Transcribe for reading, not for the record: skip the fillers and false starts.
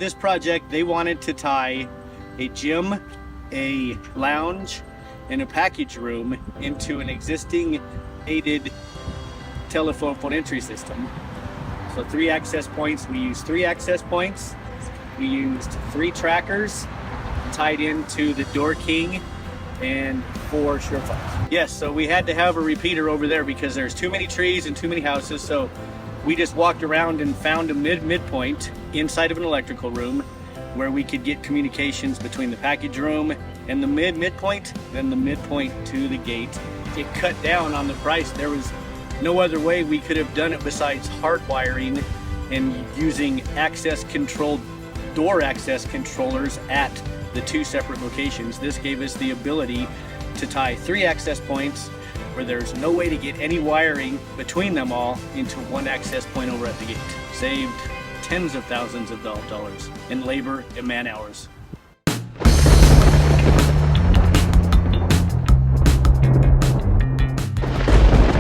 this project, they wanted to tie a gym, a lounge, and a package room into an existing aided telephone phone entry system. So 3 access points. We used 3 access points. We used 3 trackers tied into the door king and 4 surefires. Yes, so we had to have a repeater over there because there's too many trees and too many houses. So we just walked around and found a midpoint inside of an electrical room where we could get communications between the package room and the midpoint, then the midpoint to the gate. It cut down on the price. There was no other way we could have done it besides hardwiring and using door access controllers at the 2 separate locations. This gave us the ability to tie 3 access points where there's no way to get any wiring between them all into 1 access point over at the gate. Saved tens of thousands of dollars in labor and man hours.